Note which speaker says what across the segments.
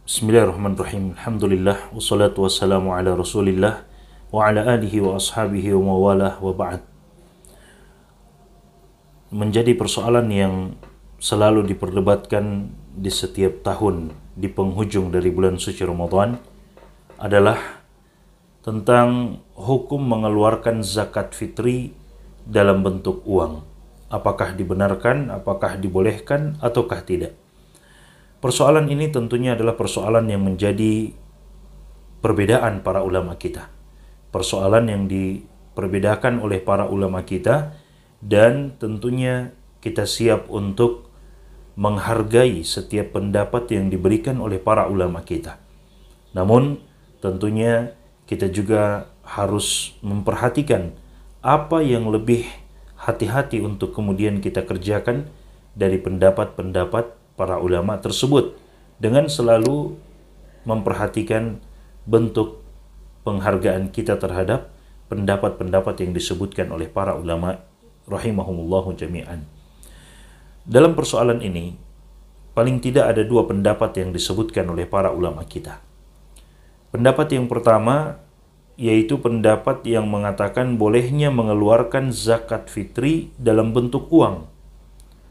Speaker 1: Bismillahirrahmanirrahim. Alhamdulillah wassalatu wassalamu ala Rasulillah wa ala alihi wa ashabihi wa mawalah wa ba'd. Menjadi persoalan yang selalu diperdebatkan di setiap tahun di penghujung dari bulan suci Ramadan adalah tentang hukum mengeluarkan zakat fitri dalam bentuk uang. Apakah dibenarkan, apakah dibolehkan, ataukah tidak? Persoalan ini tentunya adalah persoalan yang menjadi perbedaan para ulama kita. Persoalan yang diperbedakan oleh para ulama kita, dan tentunya kita siap untuk menghargai setiap pendapat yang diberikan oleh para ulama kita. Namun tentunya kita juga harus memperhatikan apa yang lebih hati-hati untuk kemudian kita kerjakan dari pendapat-pendapat para ulama tersebut, dengan selalu memperhatikan bentuk penghargaan kita terhadap pendapat-pendapat yang disebutkan oleh para ulama rahimahumullahu jami'an. Dalam persoalan ini, paling tidak ada dua pendapat yang disebutkan oleh para ulama kita. Pendapat yang pertama, yaitu pendapat yang mengatakan bolehnya mengeluarkan zakat fitri dalam bentuk uang.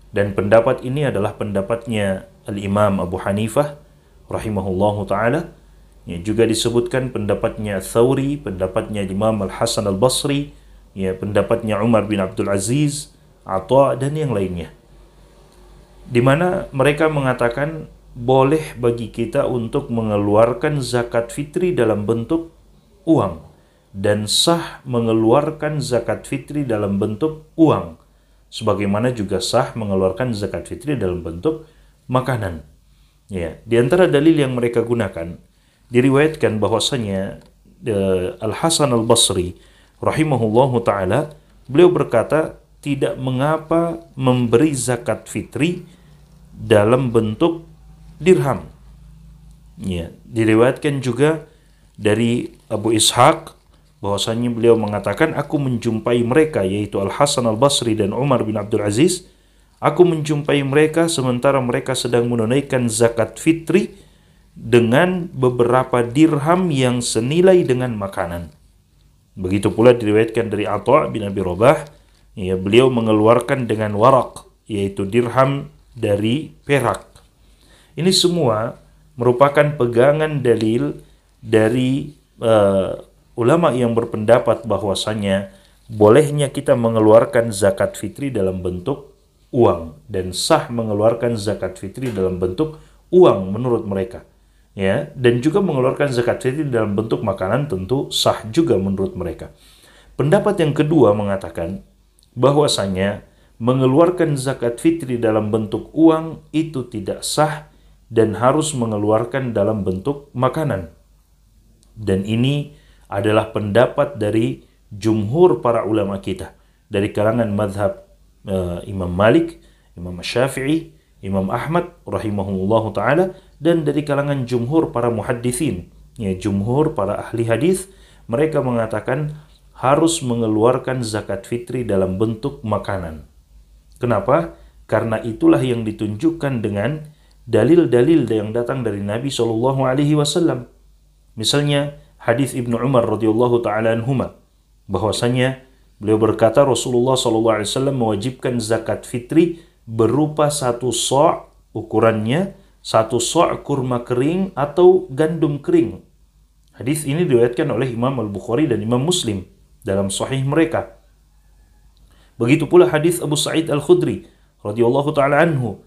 Speaker 1: Dan pendapat ini adalah pendapatnya Al-Imam Abu Hanifah rahimahullahu ta'ala. Ya, juga disebutkan pendapatnya Thawri, pendapatnya Imam Al-Hasan Al-Basri, ya, pendapatnya Umar bin Abdul Aziz, Atha, dan yang lainnya. Di mana mereka mengatakan boleh bagi kita untuk mengeluarkan zakat fitri dalam bentuk uang, dan sah mengeluarkan zakat fitri dalam bentuk uang, sebagaimana juga sah mengeluarkan zakat fitri dalam bentuk makanan. Ya, di antara dalil yang mereka gunakan, diriwayatkan bahwasanya Al-Hasan Al-Basri rahimahullahu taala, beliau berkata, tidak mengapa memberi zakat fitri dalam bentuk dirham. Ya, diriwayatkan juga dari Abu Ishaq bahwasanya beliau mengatakan, aku menjumpai mereka, yaitu Al-Hasan Al-Basri dan Umar bin Abdul Aziz, aku menjumpai mereka sementara mereka sedang menunaikan zakat fitri dengan beberapa dirham yang senilai dengan makanan. Begitu pula diriwayatkan dari Atha bin Abi Rabah, ya, beliau mengeluarkan dengan warak, yaitu dirham dari perak. Ini semua merupakan pegangan dalil dari ulama yang berpendapat bahwasanya bolehnya kita mengeluarkan zakat fitri dalam bentuk uang, dan sah mengeluarkan zakat fitri dalam bentuk uang menurut mereka. Ya, dan juga mengeluarkan zakat fitri dalam bentuk makanan tentu sah juga menurut mereka. Pendapat yang kedua mengatakan bahwasanya mengeluarkan zakat fitri dalam bentuk uang itu tidak sah dan harus mengeluarkan dalam bentuk makanan. Dan ini adalah pendapat dari jumhur para ulama kita, dari kalangan mazhab Imam Malik, Imam Syafi'i, Imam Ahmad rahimahullahu ta'ala, dan dari kalangan jumhur para muhaddithin, ya, jumhur para ahli hadis. Mereka mengatakan harus mengeluarkan zakat fitri dalam bentuk makanan. Kenapa? Karena itulah yang ditunjukkan dengan dalil-dalil yang datang dari Nabi SAW. Misalnya hadis Ibnu Umar radhiyallahu taala anhuma, bahwasanya beliau berkata Rasulullah SAW mewajibkan zakat fitri berupa 1 sa', ukurannya 1 sa' kurma kering atau gandum kering. Hadis ini diriwayatkan oleh Imam Al-Bukhari dan Imam Muslim dalam sahih mereka. Begitu pula hadis Abu Sa'id Al-Khudri radhiyallahu taala anhu,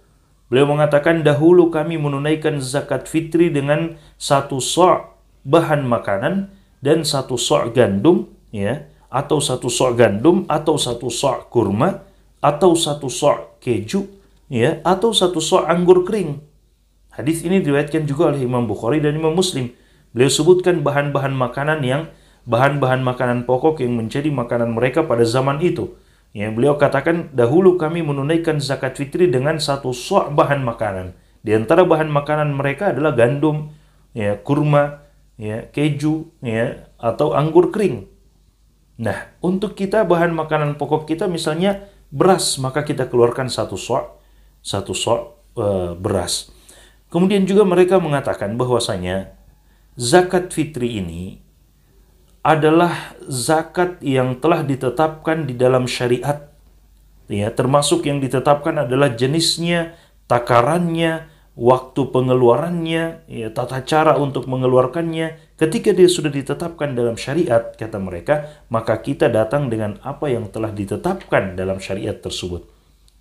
Speaker 1: beliau mengatakan, dahulu kami menunaikan zakat fitri dengan 1 sa' bahan makanan dan 1 sa' gandum, ya, atau 1 sa' gandum, atau 1 sa' kurma, atau 1 sa' keju, ya, atau 1 sa' anggur kering. Hadis ini diriwayatkan juga oleh Imam Bukhari dan Imam Muslim. Beliau sebutkan bahan-bahan makanan pokok yang menjadi makanan mereka pada zaman itu. Ya, beliau katakan, dahulu kami menunaikan zakat fitri dengan 1 sa' bahan makanan. Di antara bahan makanan mereka adalah gandum, ya, kurma, ya, keju, ya, atau anggur kering. Nah, untuk kita bahan makanan pokok kita misalnya beras, maka kita keluarkan 1 sa' beras. Kemudian juga mereka mengatakan bahwasanya zakat fitri ini adalah zakat yang telah ditetapkan di dalam syariat. Ya, termasuk yang ditetapkan adalah jenisnya, takarannya, waktu pengeluarannya, ya, tata cara untuk mengeluarkannya. Ketika dia sudah ditetapkan dalam syariat, kata mereka, maka kita datang dengan apa yang telah ditetapkan dalam syariat tersebut.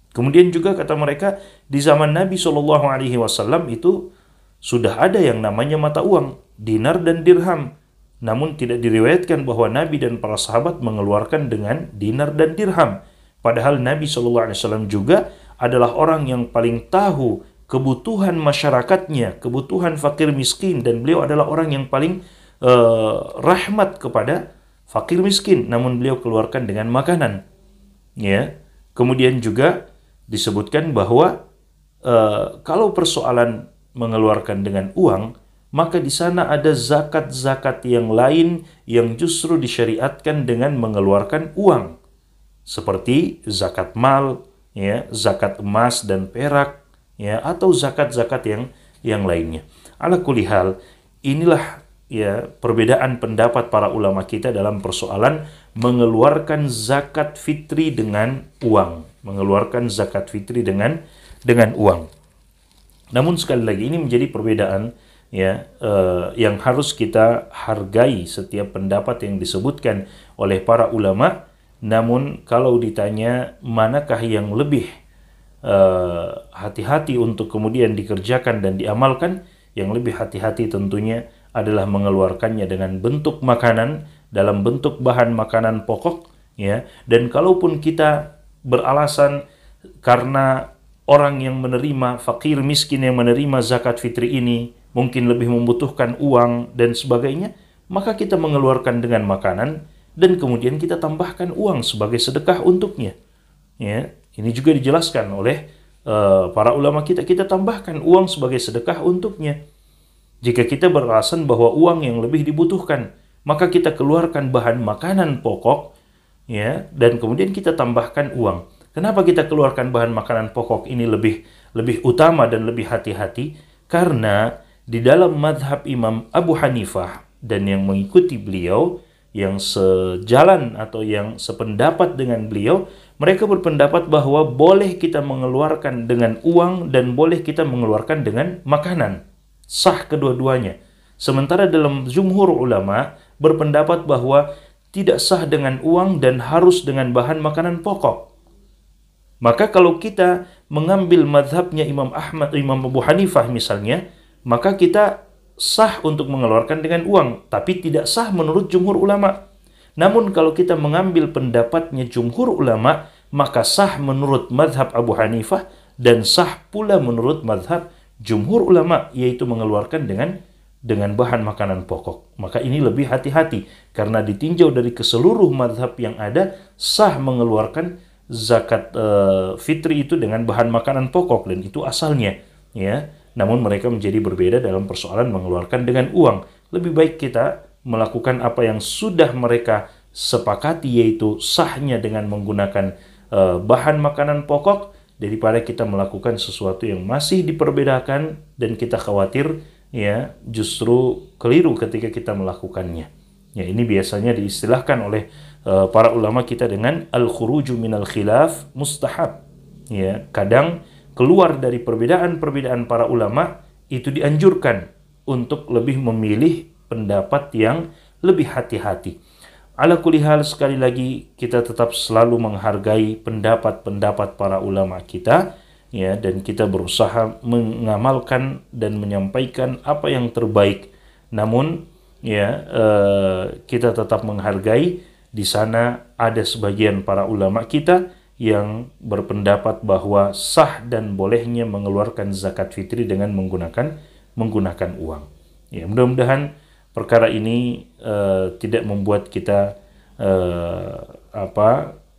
Speaker 1: Kemudian juga kata mereka, di zaman Nabi SAW itu sudah ada yang namanya mata uang, dinar dan dirham. Namun tidak diriwayatkan bahwa Nabi dan para sahabat mengeluarkan dengan dinar dan dirham. Padahal Nabi SAW juga adalah orang yang paling tahu kebutuhan masyarakatnya, kebutuhan fakir miskin, dan beliau adalah orang yang paling rahmat kepada fakir miskin. Namun beliau keluarkan dengan makanan. Ya. Kemudian juga disebutkan bahwa kalau persoalan mengeluarkan dengan uang, maka di sana ada zakat-zakat yang lain yang justru disyariatkan dengan mengeluarkan uang, seperti zakat mal, ya, zakat emas dan perak, ya, atau zakat-zakat yang lainnya. Ala kulli hal, inilah ya perbedaan pendapat para ulama kita dalam persoalan mengeluarkan zakat fitri dengan uang. Mengeluarkan zakat fitri dengan uang. Namun sekali lagi ini menjadi perbedaan ya yang harus kita hargai setiap pendapat yang disebutkan oleh para ulama. Namun kalau ditanya manakah yang lebih hati-hati untuk kemudian dikerjakan dan diamalkan, yang lebih hati-hati tentunya adalah mengeluarkannya dengan bentuk makanan, dalam bentuk bahan makanan pokok, ya. Dan kalaupun kita beralasan karena orang yang menerima, fakir miskin yang menerima zakat fitri ini mungkin lebih membutuhkan uang dan sebagainya, maka kita mengeluarkan dengan makanan dan kemudian kita tambahkan uang sebagai sedekah untuknya. Ya, ini juga dijelaskan oleh para ulama kita tambahkan uang sebagai sedekah untuknya. Jika kita beralasan bahwa uang yang lebih dibutuhkan, maka kita keluarkan bahan makanan pokok, ya, dan kemudian kita tambahkan uang. Kenapa kita keluarkan bahan makanan pokok ini lebih utama dan lebih hati-hati? Karena di dalam madhab Imam Abu Hanifah dan yang mengikuti beliau, yang sejalan atau yang sependapat dengan beliau, mereka berpendapat bahwa boleh kita mengeluarkan dengan uang dan boleh kita mengeluarkan dengan makanan. Sah kedua-duanya. Sementara dalam jumhur ulama berpendapat bahwa tidak sah dengan uang dan harus dengan bahan makanan pokok. Maka kalau kita mengambil madhabnya Imam Ahmad, Imam Abu Hanifah misalnya, maka kita sah untuk mengeluarkan dengan uang, tapi tidak sah menurut jumhur ulama. Namun kalau kita mengambil pendapatnya jumhur ulama, maka sah menurut madhab Abu Hanifah dan sah pula menurut madhab jumhur ulama, yaitu mengeluarkan dengan bahan makanan pokok. Maka ini lebih hati-hati karena ditinjau dari keseluruh madhab yang ada, sah mengeluarkan zakat fitri itu dengan bahan makanan pokok dan itu asalnya, ya. Namun mereka menjadi berbeda dalam persoalan mengeluarkan dengan uang. Lebih baik kita melakukan apa yang sudah mereka sepakati, yaitu sahnya dengan menggunakan bahan makanan pokok, daripada kita melakukan sesuatu yang masih diperbedakan dan kita khawatir ya justru keliru ketika kita melakukannya. Ya, ini biasanya diistilahkan oleh para ulama kita dengan al-khuruju minal khilaf mustahab. Ya, kadang keluar dari perbedaan-perbedaan para ulama itu dianjurkan untuk lebih memilih pendapat yang lebih hati-hati. Ala kulli hal, sekali lagi kita tetap selalu menghargai pendapat-pendapat para ulama kita, ya, dan kita berusaha mengamalkan dan menyampaikan apa yang terbaik. Namun ya kita tetap menghargai di sana ada sebagian para ulama kita yang berpendapat bahwa sah dan bolehnya mengeluarkan zakat fitri dengan menggunakan uang. Ya, mudah-mudahan perkara ini tidak membuat kita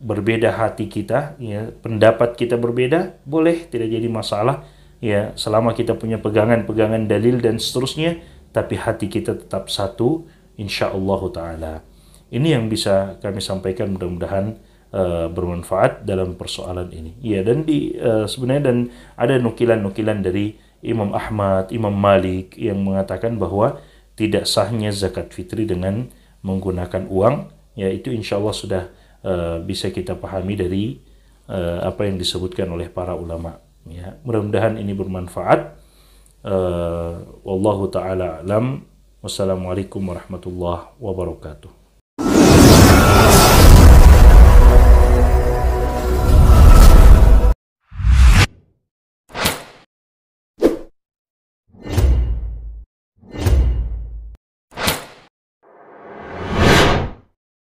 Speaker 1: berbeda hati kita, ya, pendapat kita berbeda, boleh, tidak jadi masalah, ya, selama kita punya pegangan-pegangan dalil dan seterusnya, tapi hati kita tetap satu, insyaallah taala. Ini yang bisa kami sampaikan, mudah-mudahan bermanfaat dalam persoalan ini. Ya, dan sebenarnya dan ada nukilan-nukilan dari Imam Ahmad, Imam Malik yang mengatakan bahwa tidak sahnya zakat fitri dengan menggunakan uang, ya itu insya Allah sudah bisa kita pahami dari apa yang disebutkan oleh para ulama. Ya, mudah-mudahan ini bermanfaat. Wallahu taala alam. Wassalamualaikum warahmatullahi wabarakatuh.